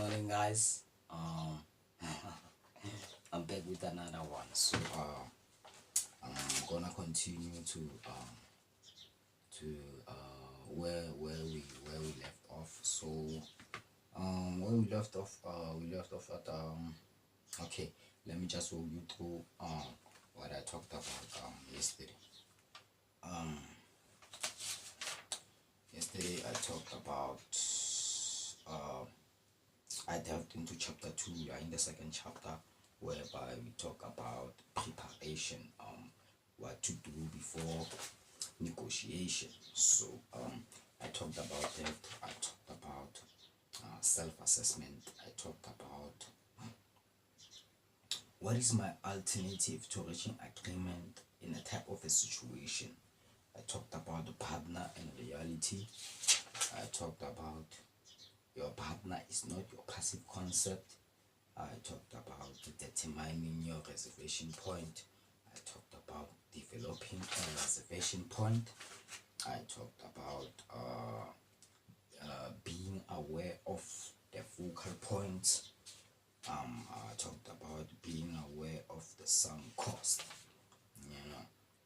morning, guys. I'm back with another one. So I'm gonna continue to where we left off. So where we left off at okay. Let me just walk you through what I talked about yesterday. Um, Yesterday I talked about uh I delved into chapter 2. We are in the second chapter, whereby we talk about preparation, what to do before negotiation. So I talked about that. I talked about self-assessment. I talked about what is my alternative to reaching agreement in a type of a situation. I talked about the partner and reality. I talked about your partner is not your passive concept. I talked about determining your reservation point. I talked about developing a reservation point. I talked about being aware of the focal points. I talked about being aware of the sunk cost,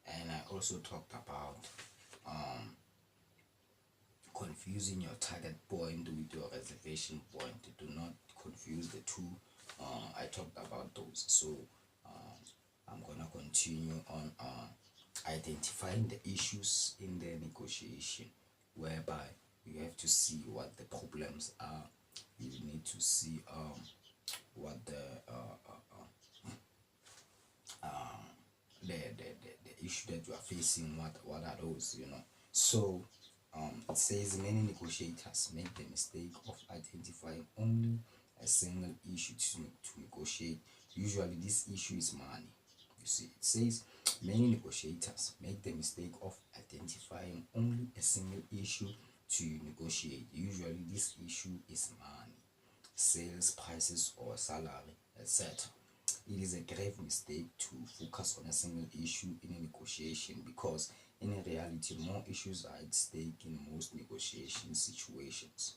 and I also talked about confusing your target point with your reservation point. Do not confuse the two. I talked about those. So I'm gonna continue on identifying the issues in the negotiation, whereby you have to see what the problems are. You need to see what the issue that you are facing. What are those? So it says many negotiators make the mistake of identifying only a single issue to negotiate. Usually this issue is money. You see, it says many negotiators make the mistake of identifying only a single issue to negotiate. Usually this issue is money, sales prices or salary, etc. It is a grave mistake to focus on a single issue in a negotiation, because in reality more issues are at stake in most negotiation situations.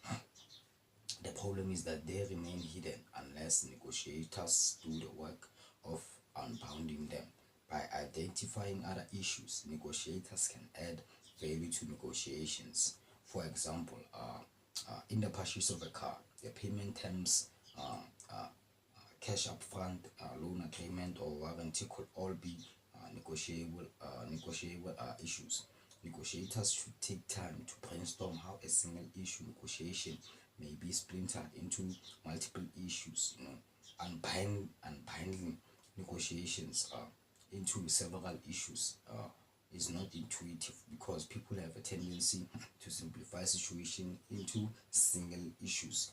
The problem is that they remain hidden unless negotiators do the work of unbounding them. By identifying other issues, negotiators can add value to negotiations. For example, in the purchase of a car, the payment terms, cash upfront, loan agreement, or warranty could all be negotiable issues. Negotiators should take time to brainstorm how a single issue negotiation may be splintered into multiple issues. Unbinding negotiations into several issues is not intuitive, because people have a tendency to simplify situation into single issues.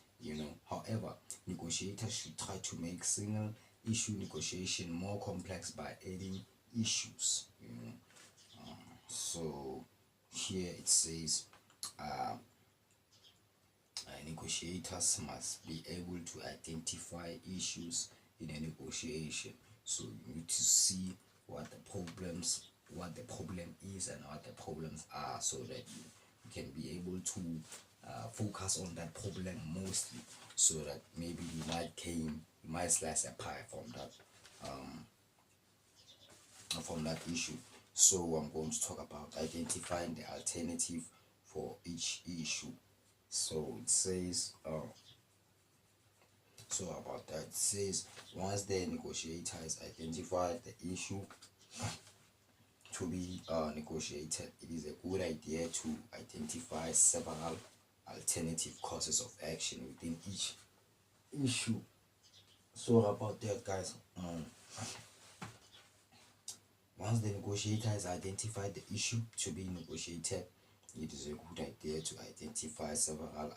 However, negotiators should try to make single issue negotiation more complex by adding issues. So here it says negotiators must be able to identify issues in a negotiation. So you need to see what the problem is and what the problems are, so that you can be able to focus on that problem mostly, so that maybe you might slice a pie from that issue. So I'm going to talk about identifying the alternative for each issue. So it says it says once the negotiator has identified the issue to be negotiated, it is a good idea to identify several alternative courses of action within each issue. So about that, guys, once the negotiator has identified the issue to be negotiated, it is a good idea to identify several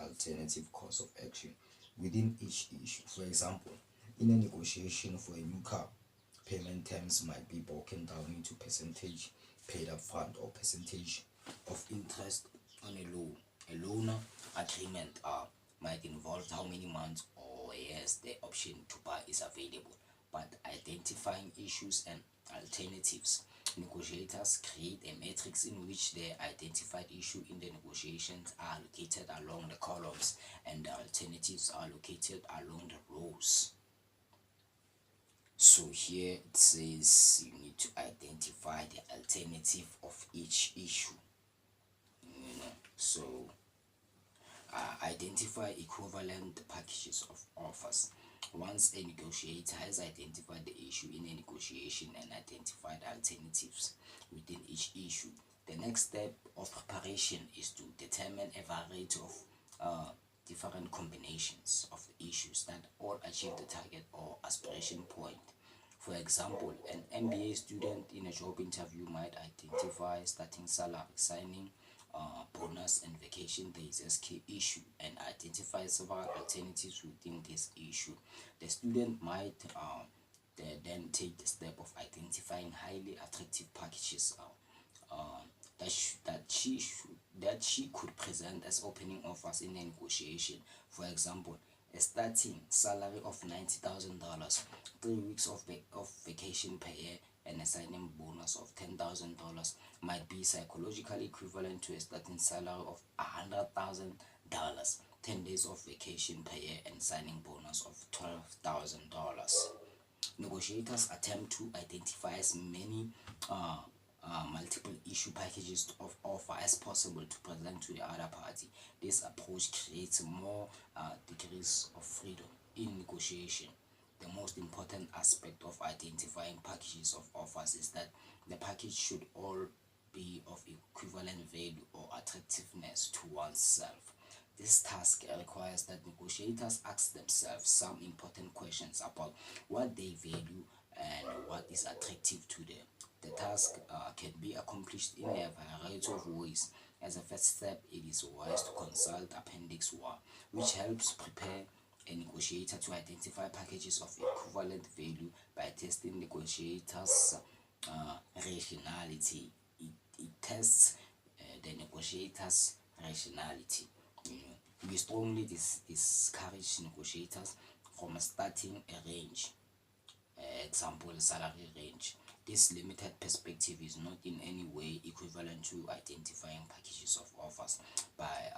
alternative course of action within each issue. For example, in a negotiation for a new car, payment terms might be broken down into percentage paid up front or percentage of interest on a loan. A loan agreement might involve how many months or years the option to buy is available, but identifying issues and alternatives Negotiators create a matrix in which the identified issue in the negotiations are located along the columns and the alternatives are located along the rows. So here it says you need to identify the alternative of each issue. So identify equivalent packages of offers. Once a negotiator has identified the issue in a negotiation and identified alternatives within each issue, the next step of preparation is to determine a variety of different combinations of issues that all achieve the target or aspiration point. For example, an MBA student in a job interview might identify starting salary, signing bonus, and vacation days as key issue and identify several alternatives within this issue. The student might then take the step of identifying highly attractive packages that she could present as opening offers in a negotiation. For example, a starting salary of $90,000, 3 weeks of vacation per year, and a signing bonus of $10,000 might be psychologically equivalent to a starting salary of $100,000, 10 days of vacation per year, and signing bonus of $12,000. Negotiators attempt to identify as many multiple issue packages of offer as possible to present to the other party. This approach creates more degrees of freedom in negotiation. The most important aspect of identifying packages of offers is that the package should all be of equivalent value or attractiveness to oneself. This task requires that negotiators ask themselves some important questions about what they value and what is attractive to them. The task can be accomplished in a variety of ways. As a first step, it is wise to consult Appendix 1, which helps prepare a negotiator to identify packages of equivalent value by testing negotiators' rationality. It tests the negotiators' rationality. We strongly discourage negotiators from starting a range, example salary range. This limited perspective is not in any way equivalent to identifying packages of offers. By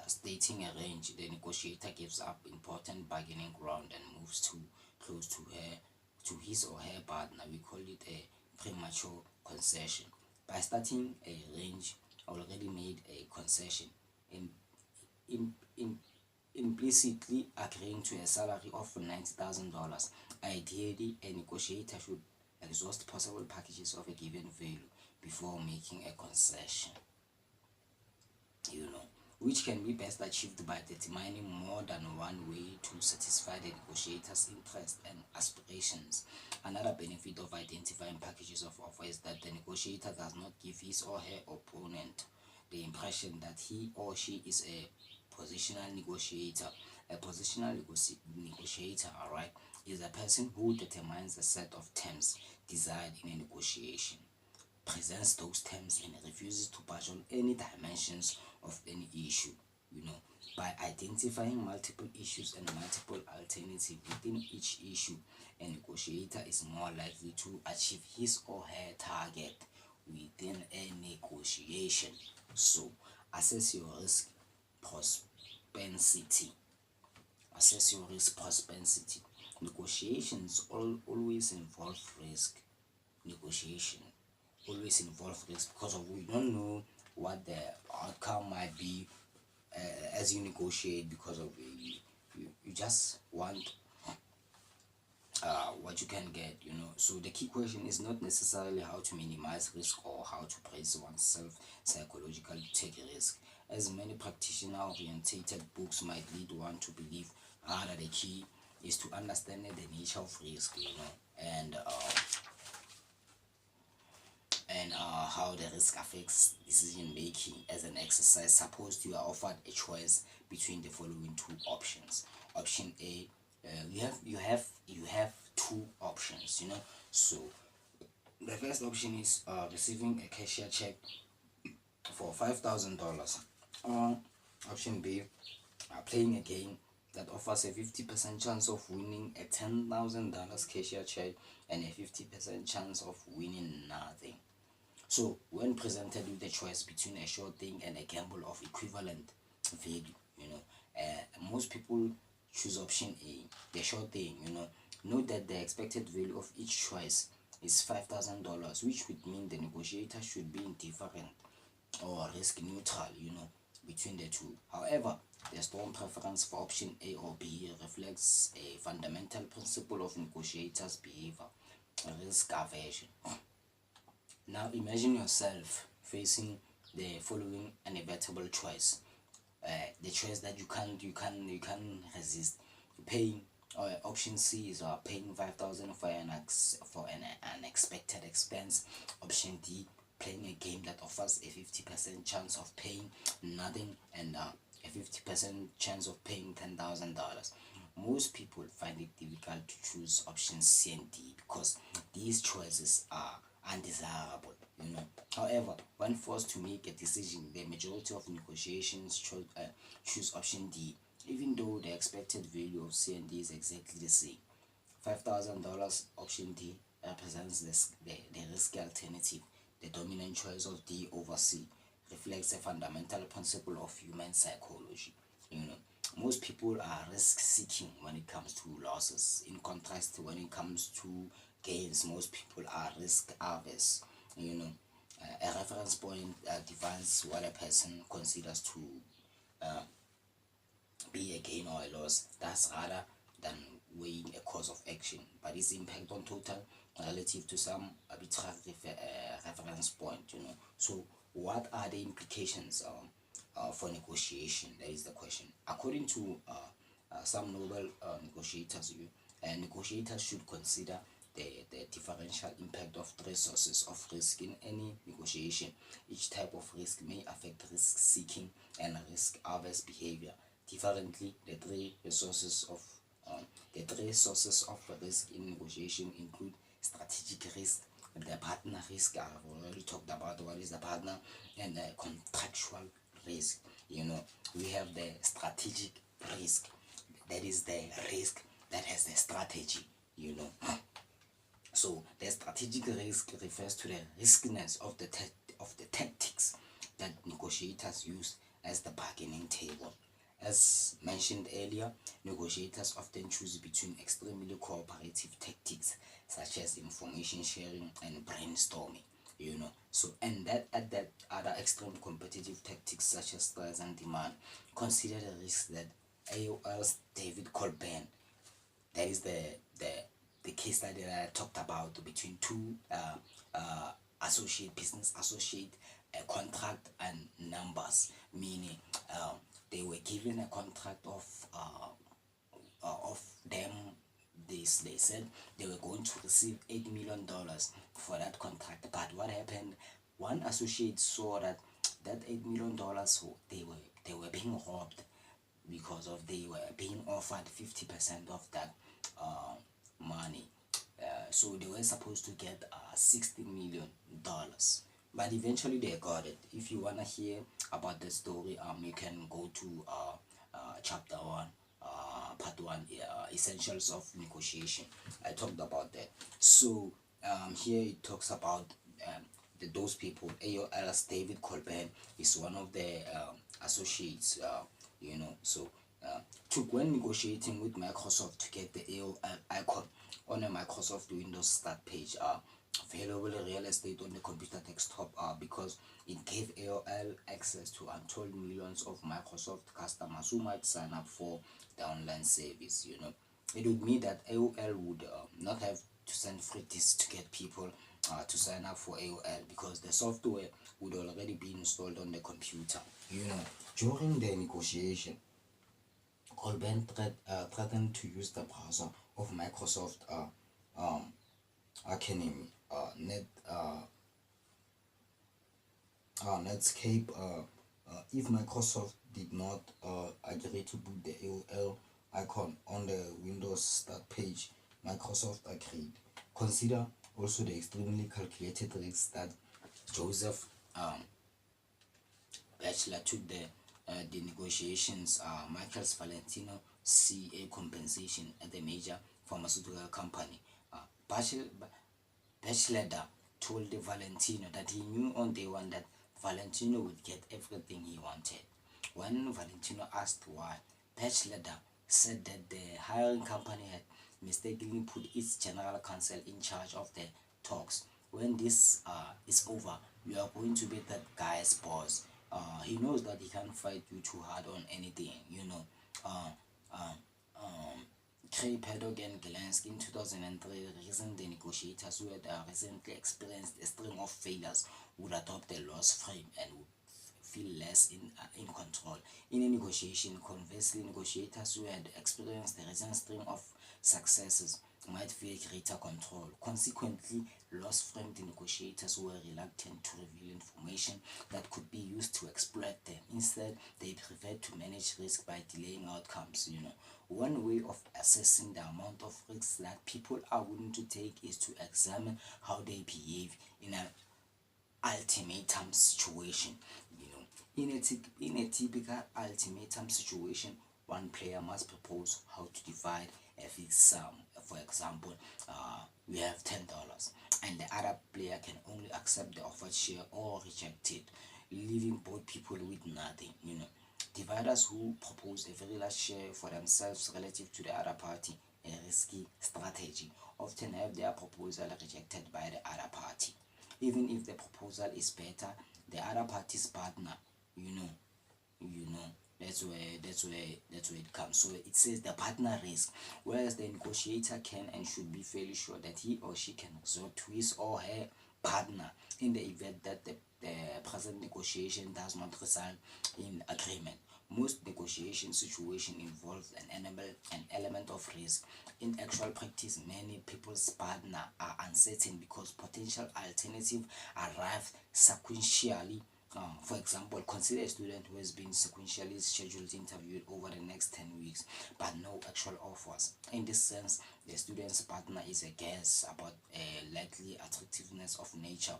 stating a range, the negotiator gives up important bargaining ground and moves too close to his or her partner. We call it a premature concession. By starting a range, already made a concession, implicitly agreeing to a salary of $90,000. Ideally, a negotiator should exhaust possible packages of a given value before making a concession. Which can be best achieved by determining more than one way to satisfy the negotiator's interest and aspirations. Another benefit of identifying packages of offer is that the negotiator does not give his or her opponent the impression that he or she is a positional negotiator. A positional negotiator, alright, is a person who determines a set of terms desired in a negotiation, presents those terms, and refuses to budge on any dimensions of any issue. By identifying multiple issues and multiple alternatives within each issue, a negotiator is more likely to achieve his or her target within a negotiation. So, assess your risk propensity. Assess your risk propensity. Negotiations always involve risk. Negotiation always involve risk because we don't know what the outcome might be as you negotiate, because of you just want what you can get. So the key question is not necessarily how to minimize risk or how to brace oneself psychologically to take a risk, as many practitioner orientated books might lead one to believe. Rather, the key is to understand the nature of risk, and how the risk affects decision making. As an exercise, suppose you are offered a choice between the following two options. Option A, you have two options. So the first option is receiving a cashier check for $5,000. Or option B, playing a game that offers a 50% chance of winning a $10,000 cashier check and a 50% chance of winning nothing. So, when presented with a choice between a sure thing and a gamble of equivalent value, most people choose option A, the sure thing. Note that the expected value of each choice is $5,000, which would mean the negotiator should be indifferent or risk neutral, between the two. However, the strong preference for option A or B reflects a fundamental principle of negotiators' behavior: risk aversion. Now imagine yourself facing the following inevitable choice, the choice that you can resist. Paying option C is paying 5,000 for an unexpected expense. Option D, playing a game that offers a 50% chance of paying nothing and a 50% chance of paying $10,000. Most people find it difficult to choose options C and D because these choices are undesirable. However, when forced to make a decision, the majority of negotiations choose option D, even though the expected value of C and D is exactly the same. $5,000 option D represents the risky alternative. The dominant choice of D over C reflects a fundamental principle of human psychology. You know, most people are risk seeking when it comes to losses. In contrast, when it comes to gains, most people are risk averse. You know, a reference point defines what a person considers to be a gain or a loss. That's rather than weighing a course of action, but its impact on total relative to some arbitrary reference point. So what are the implications for negotiation? That is the question. According to some Nobel negotiators, negotiators should consider the differential impact of three sources of risk in any negotiation. Each type of risk may affect risk seeking and risk averse behavior differently. The three sources of risk in negotiation include strategic risk, the partner risk. I've already talked about what is the partner, and the contractual risk. We have the strategic risk. That is the risk that has the strategy. So the strategic risk refers to the riskiness of the tactics that negotiators use as the bargaining table. As mentioned earlier, negotiators often choose between extremely cooperative tactics such as information sharing and brainstorming. And that at that other extreme competitive tactics such as stress and demand. Consider the risk that AOL's David Colburn, that is the case study that I talked about between two business associate, contract and numbers, meaning they were given a contract of them. They said they were going to receive $8 million for that contract, but what happened? One associate saw that $8 million, they were being robbed because of they were being offered 50% of that money. So they were supposed to get $60 million, but eventually they got it. If you wanna hear about the story, you can go to chapter 1, part 1, essentials of negotiation. I talked about that. So here it talks about those people. AOL's David Colburn is one of the associates. So took when negotiating with Microsoft to get the AOL icon on a Microsoft Windows start page, available real estate on the computer desktop, because it gave AOL access to untold millions of Microsoft customers who might sign up for the online service. It would mean that AOL would not have to send free disks to get people to sign up for AOL, because the software would already be installed on the computer. During the negotiation, Colburn threatened to use the browser of Microsoft Academy, Netscape, if Microsoft did not agree to put the AOL icon on the Windows start page. Microsoft agreed. Consider also the extremely calculated risks that Joseph Batchelor took the negotiations. Michael Valentino see a compensation at the major pharmaceutical company. Batchelder told Valentino that he knew on day one that Valentino would get everything he wanted. When Valentino asked why, Batchelder said that the hiring company had mistakenly put its general counsel in charge of the talks. When this is over, you are going to be that guy's boss. He knows that he can't fight you too hard on anything, you know. Uh, uh, um, Trey Paddock and Glansk in 2003 reasoned the negotiators who had recently experienced a string of failures would adopt a loss frame and would feel less in control. In a negotiation, conversely, negotiators who had experienced a recent string of successes might feel greater control. Consequently, loss-framed negotiators were reluctant to reveal information that could be used to exploit them. Instead, they preferred to manage risk by delaying outcomes. One way of assessing the amount of risks that people are willing to take is to examine how they behave in an ultimatum situation. In a typical ultimatum situation, one player must propose how to divide a fixed sum. For example, we have $10 and the other player can only accept the offered share or reject it, leaving both people with nothing. Dividers who propose a very large share for themselves relative to the other party, a risky strategy, often have their proposal rejected by the other party. Even if the proposal is better, the other party's partner, you know, that's where it comes. So it says the partner risk, whereas the negotiator can and should be fairly sure that he or she can resort to his or her partner in the event that the present negotiation does not result in agreement. Most negotiation situations involve an element of risk. In actual practice, many people's partner are uncertain because potential alternatives arrive sequentially. For example, consider a student who has been sequentially scheduled interviewed over the next 10 weeks but no actual offers. In this sense, the student's partner is a guess about a likely attractiveness of nature,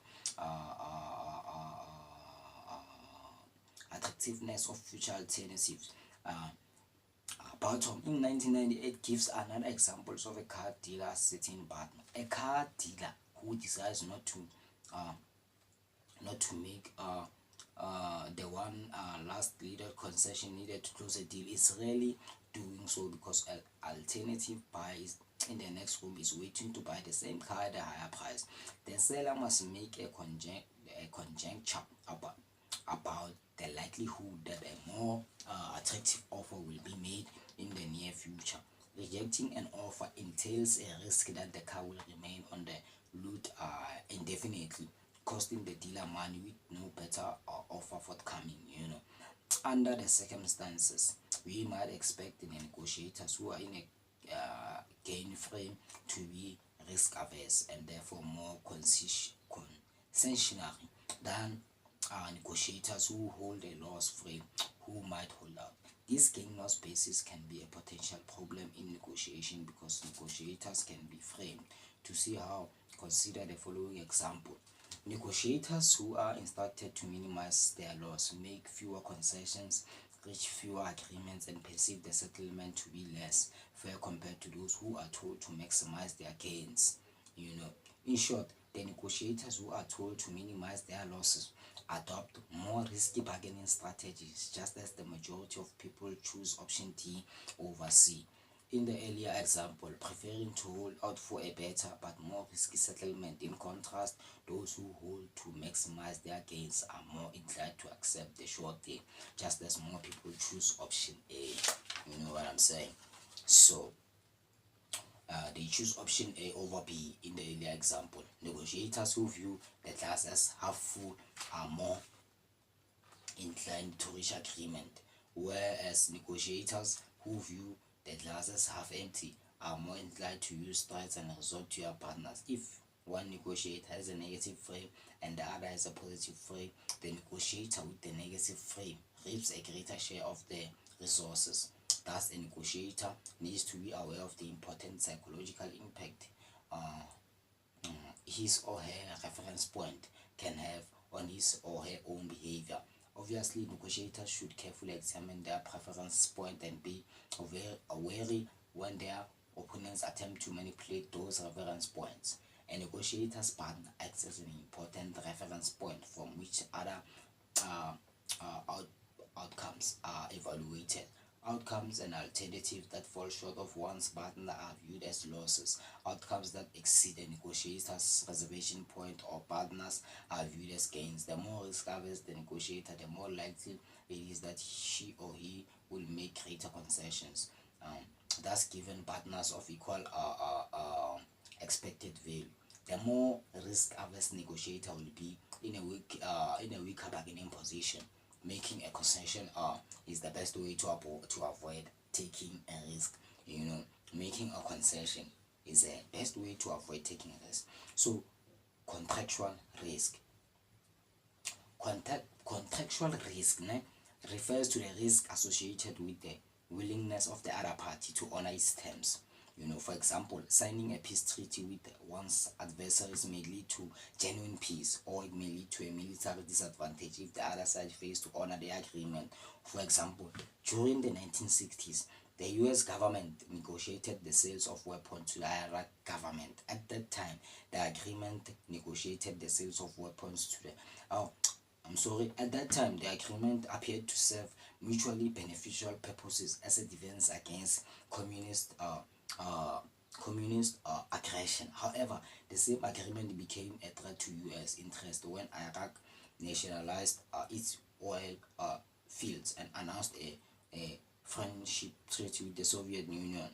attractiveness of future alternatives. Bottom in 1998 gives another examples of a car dealer setting partner. A car dealer who decides not to make the one last leader concession needed to close a deal is rarely doing so because an alternative buyer is in the next room is waiting to buy the same car at a higher price. The seller must make a conjecture about the likelihood that a more attractive offer will be made in the near future. Rejecting an offer entails a risk that the car will remain on the lot indefinitely, costing the dealer money with no better offer forthcoming. Under the circumstances, we might expect the negotiators who are in a gain frame to be risk averse and therefore more concessionary than negotiators who hold a loss frame who might hold out. This gain loss basis can be a potential problem in negotiation because negotiators can be framed to see how. Consider the following example. Negotiators who are instructed to minimize their loss make fewer concessions, reach fewer agreements, and perceive the settlement to be less fair compared to those who are told to maximize their gains. In short, the negotiators who are told to minimize their losses adopt more risky bargaining strategies, just as the majority of people choose option D over C. In the earlier example, preferring to hold out for a better but more risky settlement. In contrast, those who hold to maximize their gains are more inclined to accept the short gain, just as more people choose option A. You know what I'm saying? So, they choose option A over B in the earlier example. Negotiators who view the glass as half full are more inclined to reach agreement, whereas negotiators who view the glass as half empty are more inclined to use threats and resort to your partners. If one negotiator has a negative frame and the other has a positive frame, the negotiator with the negative frame reaps a greater share of the resources. Thus, a negotiator needs to be aware of the important psychological impact his or her reference point can have on his or her own behavior. Obviously, negotiators should carefully examine their preference point and be wary when their opponents attempt to manipulate those reference points. A negotiator's partner acts as an important reference point from which other uh, outcomes are evaluated. Outcomes and alternatives that fall short of one's partner are viewed as losses. Outcomes that exceed a negotiator's reservation point or partners are viewed as gains. The more risk averse the negotiator, the more likely it is that she or he will make greater concessions, thus giving partners of equal expected value. The more risk averse negotiator will be in a weaker bargaining position. Making a concession is the best way to avoid taking a risk. You know, making a concession is the best way to avoid taking a risk. So, contractual risk. Contractual risk refers to the risk associated with the willingness of the other party to honor its terms. For example, signing a peace treaty with one's adversaries may lead to genuine peace, or it may lead to a military disadvantage if the other side fails to honor the agreement. For example, during the 1960s, the US government negotiated the sales of weapons to the Iraq government. At that time, the agreement negotiated the sales of weapons to the oh, at that time, the agreement appeared to serve mutually beneficial purposes as a defense against communist aggression. However, the same agreement became a threat to U.S. interest when Iraq nationalized its oil fields and announced a friendship treaty with the Soviet Union.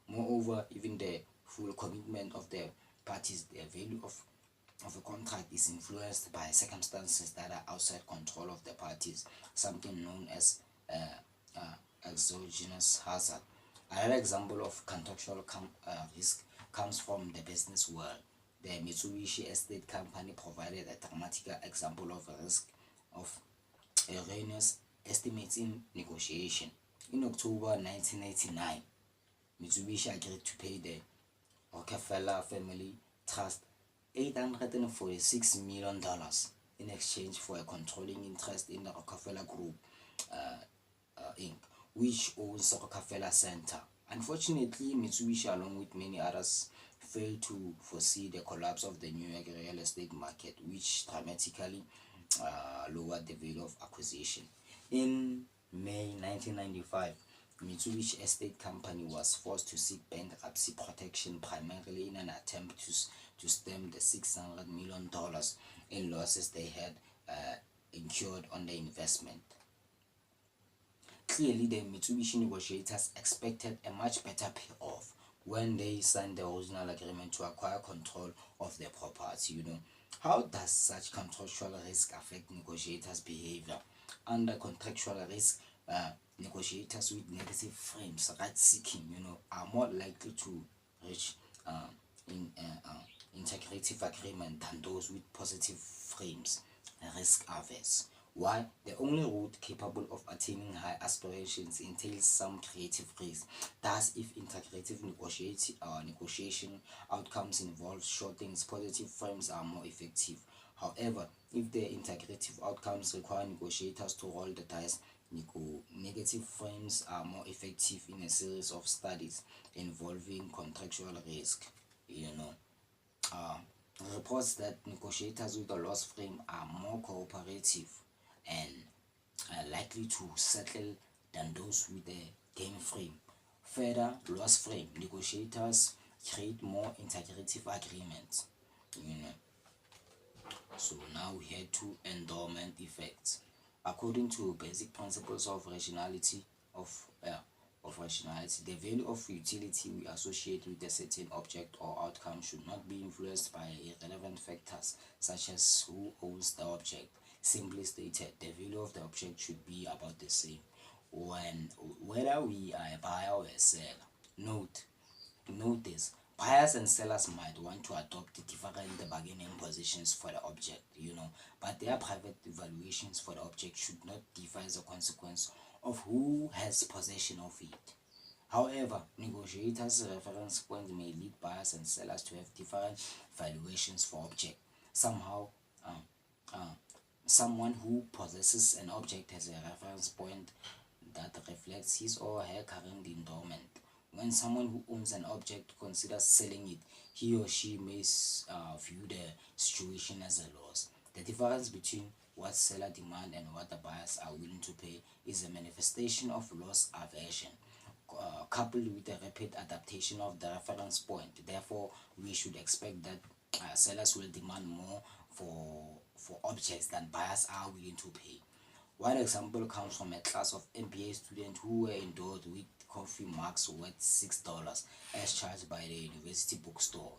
Moreover, even the full commitment of the parties, the value of a contract is influenced by circumstances that are outside control of the parties, something known as exogenous hazard. Another example of contractual risk comes from the business world. The Mitsubishi Estate Company provided a dramatic example of a risk of erroneous estimates in negotiation. In October 1989, Mitsubishi agreed to pay the Rockefeller Family Trust $846 million in exchange for a controlling interest in the Rockefeller Group, Inc., which owns the Rockefeller Center. Unfortunately, Mitsubishi, along with many others, failed to foresee the collapse of the New York real estate market, which dramatically lowered the value of acquisition. In May 1995, Mitsubishi Estate Company was forced to seek bankruptcy protection primarily in an attempt to stem the $600 million in losses they had incurred on the investment. Clearly, the Mitsubishi negotiators expected a much better payoff when they signed the original agreement to acquire control of the property. How does such contractual risk affect negotiators' behavior? Under contractual risk, negotiators with negative frames, right seeking, are more likely to reach in integrative agreement than those with positive frames, risk averse. Why? The only route capable of attaining high aspirations entails some creative risk. Thus, if integrative negotiation outcomes involve short things, positive frames are more effective. However, if the integrative outcomes require negotiators to roll the dice, negative frames are more effective in a series of studies involving contractual risk. You know, uh, reports that negotiators with a loss frame are more cooperative and likely to settle than those with a gain frame. Further, loss frame negotiators create more integrative agreements. You know, so now we head to endowment effects. According to basic principles of rationality, of rationality, the value of utility we associate with a certain object or outcome should not be influenced by irrelevant factors such as who owns the object. Simply stated, the value of the object should be about the same when whether we are a buyer or a seller. Note Notice, buyers and sellers might want to adopt different bargaining positions for the object, but their private evaluations for the object should not differ as a consequence of who has possession of it. However, negotiators' reference points may lead buyers and sellers to have different valuations for object. Somehow, uh, uh, Someone who possesses an object has a reference point that reflects his or her current endowment. When someone who owns an object considers selling it, he or she may view the situation as a loss. The difference between what seller demand and what the buyers are willing to pay is a manifestation of loss aversion, coupled with the rapid adaptation of the reference point. Therefore, we should expect that sellers will demand more for objects than buyers are willing to pay. One example comes from a class of MBA students who were endowed with coffee mugs worth $6 as charged by the university bookstore.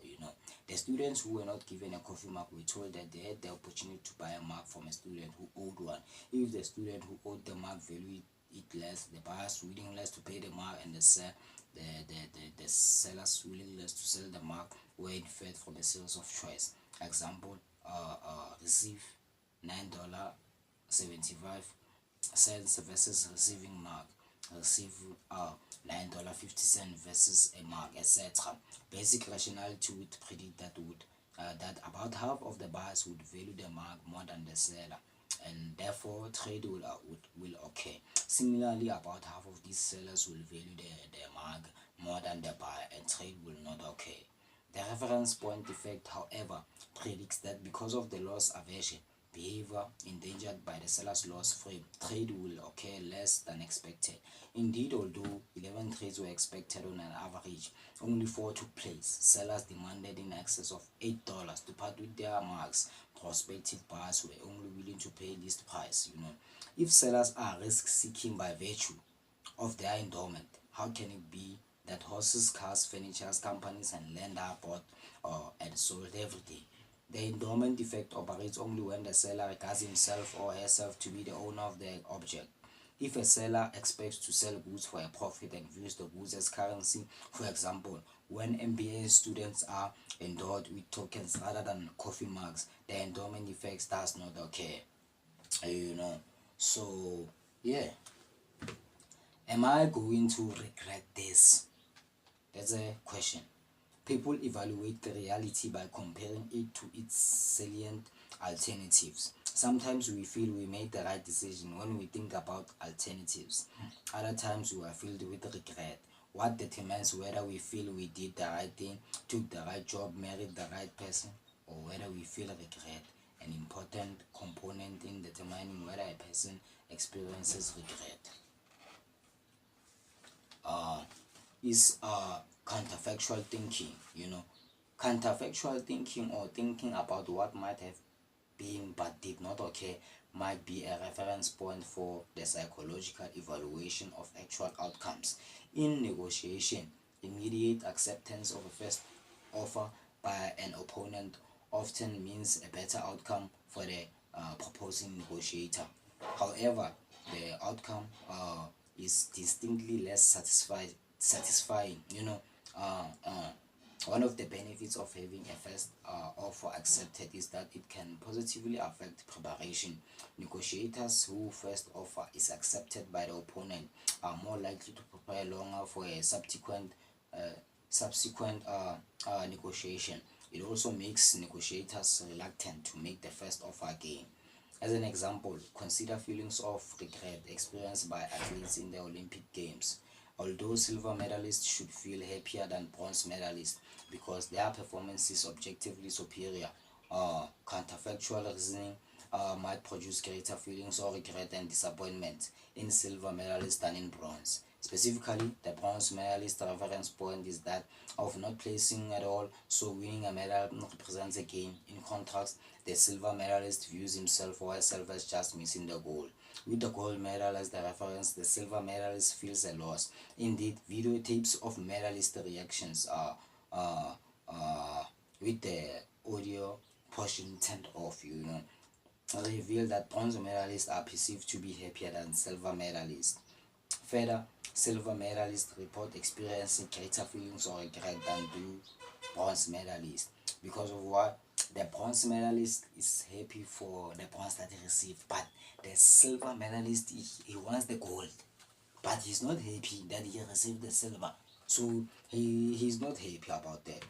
The students who were not given a coffee mug were told that they had the opportunity to buy a mug from a student who owed one. If the student who owed the mug valued it less, the buyer's willingness to pay the mug and the seller's willingness to sell the mug were inferred from the sales of choice. Example, receive $9.75 versus receiving mug, receive $9.50 versus a mug, etc. Basic rationality would predict that about half of the buyers would value the mug more than the seller, and therefore trade will occur. Similarly, about half of these sellers will value the mug more than the buyer, and trade will not occur. The reference point effect, however, predicts that because of the loss aversion behavior endangered by the seller's loss frame, trade will occur less than expected. Indeed, although 11 trades were expected on an average, only 4 took place. Sellers demanded in excess of $8 to part with their marks. Prospective buyers were only willing to pay list price. If sellers are risk seeking by virtue of their endowment, how can it be that horses, cars, furniture companies, and land are bought and sold every day? The endowment effect operates only when the seller regards himself or herself to be the owner of the object. If a seller expects to sell goods for a profit and views the goods as currency, for example, when MBA students are endowed with tokens rather than coffee mugs, the endowment effect does not occur. So yeah, am I going to regret this? That's a question. People evaluate the reality by comparing it to its salient alternatives. Sometimes we feel we made the right decision when we think about alternatives. Other times we are filled with regret. What determines whether we feel we did the right thing, took the right job, married the right person, or whether we feel regret? An important component in determining whether a person experiences regret is counterfactual thinking. Counterfactual thinking, or thinking about what might have been but did not occur, might be a reference point for the psychological evaluation of actual outcomes. In negotiation, immediate acceptance of a first offer by an opponent often means a better outcome for the proposing negotiator. However, the outcome is distinctly less satisfying. Uh, uh, One of the benefits of having a first offer accepted is that it can positively affect preparation. Negotiators who first offer is accepted by the opponent are more likely to prepare longer for a subsequent negotiation. It also makes negotiators reluctant to make the first offer again. As an example, consider feelings of regret experienced by athletes in the Olympic Games. Although silver medalists should feel happier than bronze medalists because their performance is objectively superior, counterfactual reasoning might produce greater feelings of regret and disappointment in silver medalists than in bronze. Specifically, the bronze medalist reference point is that of not placing at all, so winning a medal represents a gain. In contrast, the silver medalist views himself or herself as just missing the goal. With the gold medal as the reference, the silver medalist feels a loss. Indeed, videotapes of medalist reactions are with the audio portion turned off, reveal that bronze medalists are perceived to be happier than silver medalists. Further, silver medalists report experiencing greater feelings of regret than do bronze medalists. Because of what? The bronze medalist is happy for the bronze that he received, but the silver medalist, he wants the gold, but he's not happy that he received the silver. So he's not happy about that.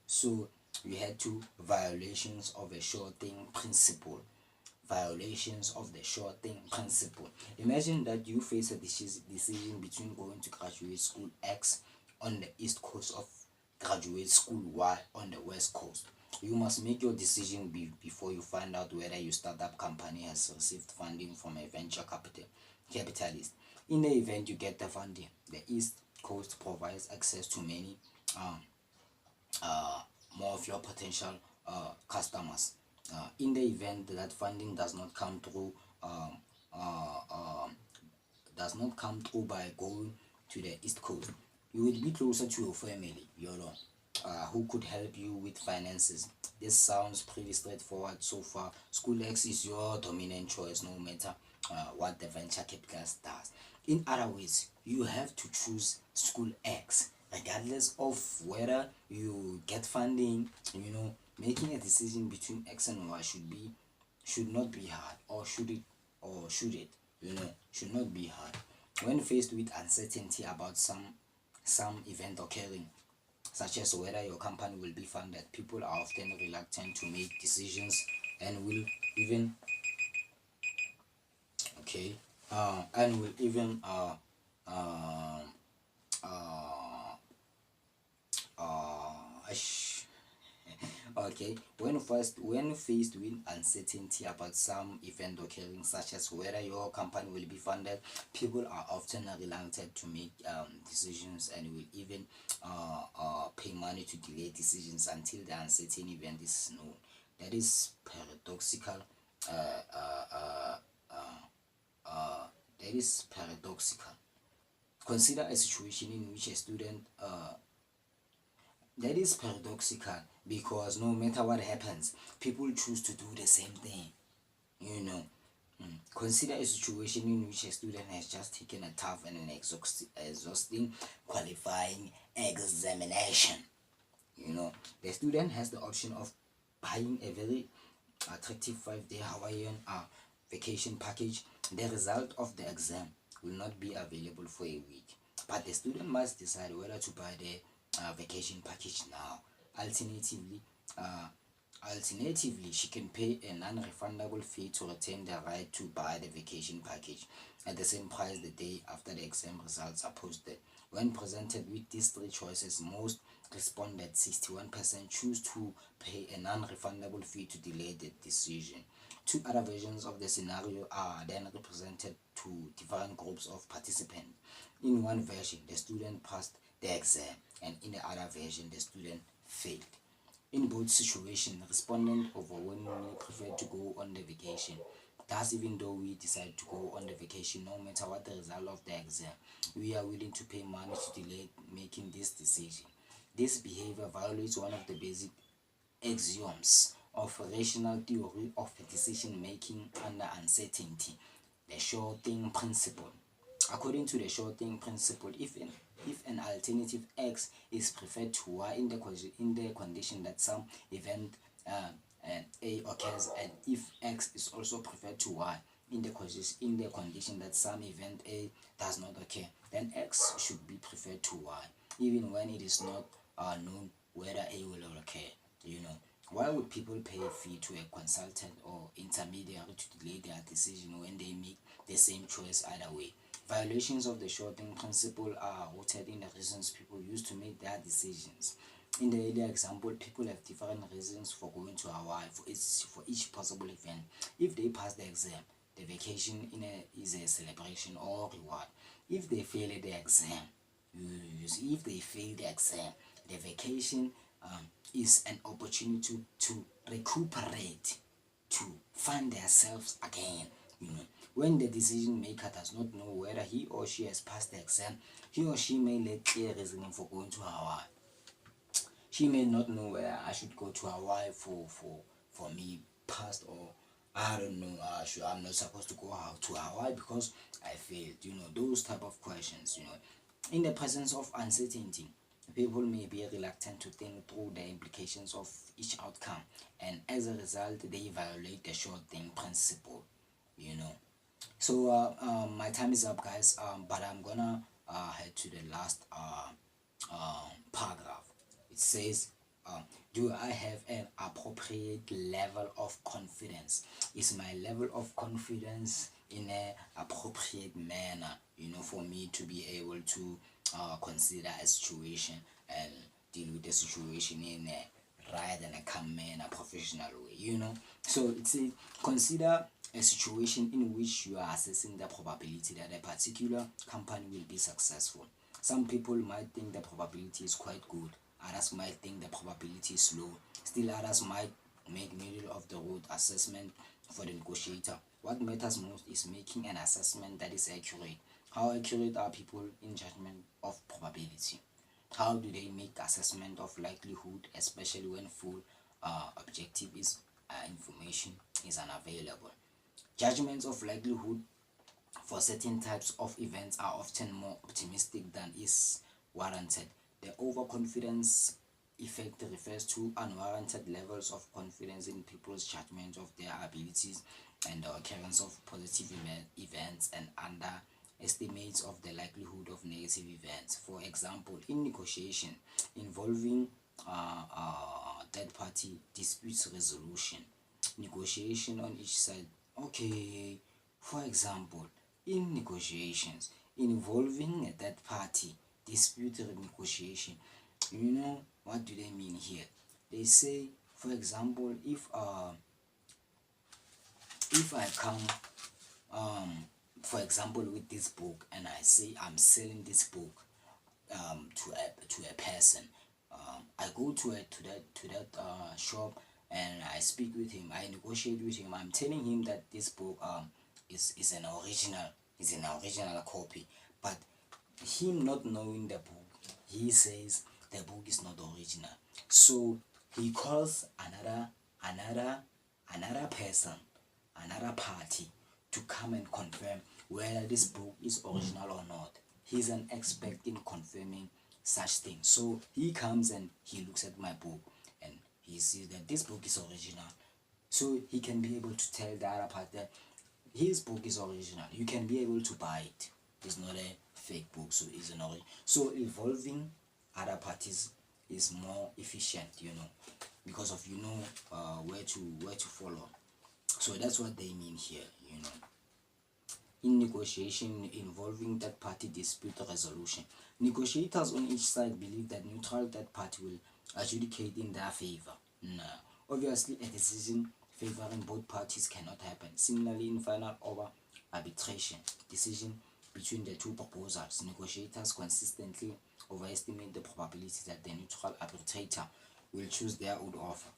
So we had two violations of a sure thing principle. violations of the sure thing principle. Imagine that you face a decision between going to graduate school X on the east coast of graduate school Y on the west coast. You must make your decision before you find out whether your startup company has received funding from a venture capitalist. In the event you get the funding, the east coast provides access to many um, uh, more of your potential customers. In the event that funding does not come through, uh, um, does not come through by going to the east coast, you will be closer to your family, who could help you with finances. This sounds pretty straightforward so far. School X is your dominant choice no matter what the venture capitalist does. In other words, you have to choose School X regardless of whether you get funding. Making a decision between X and Y should not be hard, or should it should not be hard. When faced with uncertainty about some event occurring, such as whether your company will be funded, people are often reluctant to make decisions and will even okay and will even uh, uh, sh- okay, when faced with uncertainty about some event occurring, such as whether your company will be funded, people are often reluctant to make decisions and will even pay money to delay decisions until the uncertain event is known. That is paradoxical. Uh, uh, uh, uh, that is paradoxical. Consider a situation in which a student that is paradoxical because no matter what happens, people choose to do the same thing. You know, Consider a situation in which a student has just taken a tough and an exhausting qualifying examination. The student has the option of buying a very attractive 5-day Hawaiian vacation package. The result of the exam will not be available for a week, but the student must decide whether to buy the vacation package now. Alternatively, uh, Alternatively, she can pay a non-refundable fee to retain the right to buy the vacation package at the same price the day after the exam results are posted. When presented with these three choices, most respondents, 61%, choose to pay a non-refundable fee to delay the decision. Two other versions of the scenario are then represented to different groups of participants. In one version, the student passed the exam, and in the other version, the student failed. In both situations, respondents overwhelmingly prefer to go on the vacation. Thus, even though we decide to go on the vacation, no matter what the result of the exam, we are willing to pay money to delay making this decision. This behavior violates one of the basic axioms of rational theory of decision making under uncertainty, the sure thing principle. According to the sure thing principle, if an alternative X is preferred to Y in the condition that some event A occurs, and if X is also preferred to Y in the condition that some event A does not occur, then X should be preferred to Y, even when it is not known whether A will occur. Why would people pay a fee to a consultant or intermediary to delay their decision when they make the same choice either way? Violations of the shorting principle are rooted in the reasons people use to make their decisions. In the earlier example, people have different reasons for going to Hawaii for each possible event. If they pass the exam, the vacation is a celebration or reward. If they fail the exam, if they fail the exam, the vacation is an opportunity to recuperate, to find themselves again. When the decision maker does not know whether he or she has passed the exam, he or she may lack clear reasoning for going to Hawaii. She may not know whether I should go to Hawaii for me past, or I don't know. I'm not supposed to go out to Hawaii because I failed. Those type of questions. In the presence of uncertainty, people may be reluctant to think through the implications of each outcome, and as a result, they violate the short thing principle. You know. So my time is up, guys. But I'm gonna head to the last paragraph. It says Do I have an appropriate level of confidence? Is my level of confidence in a appropriate manner, for me to be able to consider a situation and deal with the situation in a right and a calm manner, professional way, So it's a consider a situation in which you are assessing the probability that a particular company will be successful. Some people might think the probability is quite good, others might think the probability is low, still others might make middle of the road assessment for the negotiator. What matters most is making an assessment that is accurate. How accurate are people in judgment of probability? How do they make assessment of likelihood, especially when full objective is information is unavailable? Judgments of likelihood for certain types of events are often more optimistic than is warranted. The overconfidence effect refers to unwarranted levels of confidence in people's judgment of their abilities and the occurrence of positive events and underestimates of the likelihood of negative events. For example, in negotiation involving third party dispute resolution, negotiation on each side. Okay, for example, in negotiations involving a third party dispute negotiation, what do they mean here? They say, for example, if I come for example with this book and I say I'm selling this book to a person, I go to that shop and I speak with him, I negotiate with him, I'm telling him that this book is an original copy, but him not knowing the book, he says the book is not original. So he calls another person, another party, to come and confirm whether this book is original or not. He's an expert in confirming such things. So he comes and he looks at my book and he sees that this book is original. So he can be able to tell the other party that his book is original. You can be able to buy it. It's not a fake book, so it's an original. So involving other parties is more efficient, because of where to follow. So that's what they mean here, In negotiation involving third party dispute resolution, negotiators on each side believe that neutral third party will adjudicate in their favor. No. Obviously, a decision favoring both parties cannot happen. Similarly, in final over arbitration decision between the two proposals, negotiators consistently overestimate the probability that the neutral arbitrator will choose their own offer.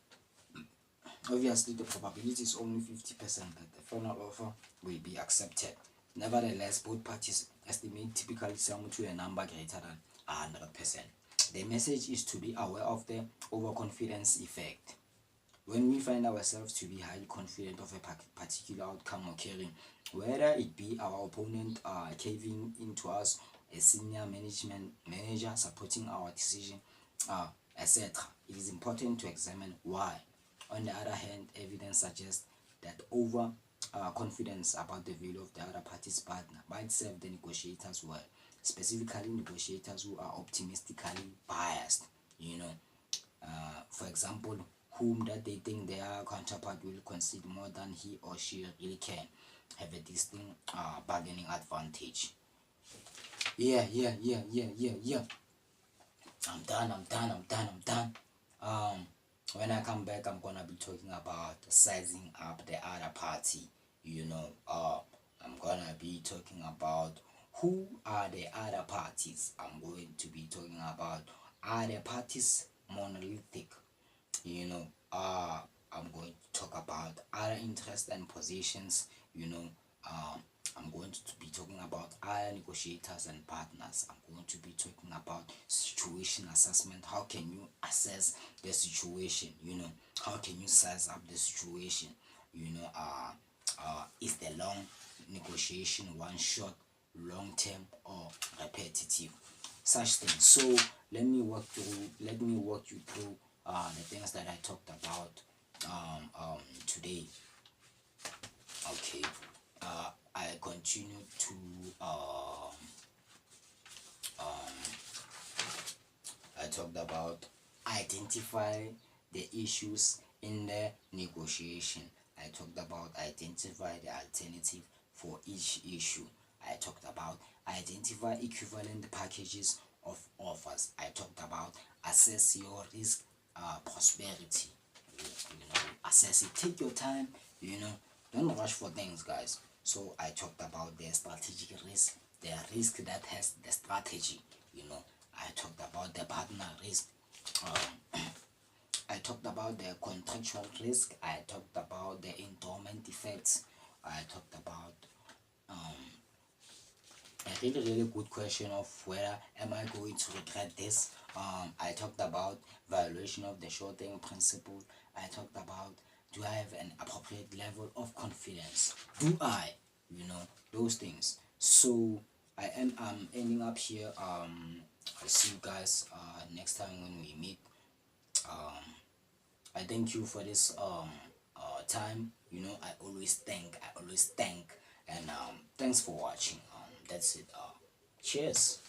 Obviously, the probability is only 50% that the final offer will be accepted. Nevertheless, both parties estimate typically sum to a number greater than 100%. The message is to be aware of the overconfidence effect. When we find ourselves to be highly confident of a particular outcome occurring, whether it be our opponent caving into us, a senior manager supporting our decision, etc., it is important to examine why. On the other hand, evidence suggests that over confidence about the value of the other party's partner might serve the negotiators well, specifically negotiators who are optimistically biased. For example, whom that they think their counterpart will concede more than he or she really can, have a distinct bargaining advantage. Yeah. I'm done. When I come back, I'm gonna be talking about sizing up the other party. I'm gonna be talking about who are the other parties. I'm going to be talking about, are the parties monolithic? I'm going to talk about other interests and positions. I'm going to be talking about other negotiators and partners. I'm going to be talking about situation assessment. How can you assess the situation? How can you size up the situation? Is the long negotiation one shot, long term, or repetitive? Such things. So let me walk you through the things that I talked about today. Okay. I continue to I identify the issues in the negotiation. I talked about identify the alternative for each issue. I talked about identify equivalent packages of offers. I talked about assess your risk prosperity. Assess it. Take your time. Don't rush for things, guys. So I talked about the strategic risk, the risk that has the strategy. I talked about the partner risk. I talked about the contractual risk. I talked about the endowment effects. I talked about a really good question of whether am I going to regret this. I talked about violation of the short-term principle. I talked about do I have an appropriate level of confidence. Do I, those things. So I am ending up here. I'll see you guys next time when we meet. I thank you for this time. I always thank, and thanks for watching. That's it. Cheers.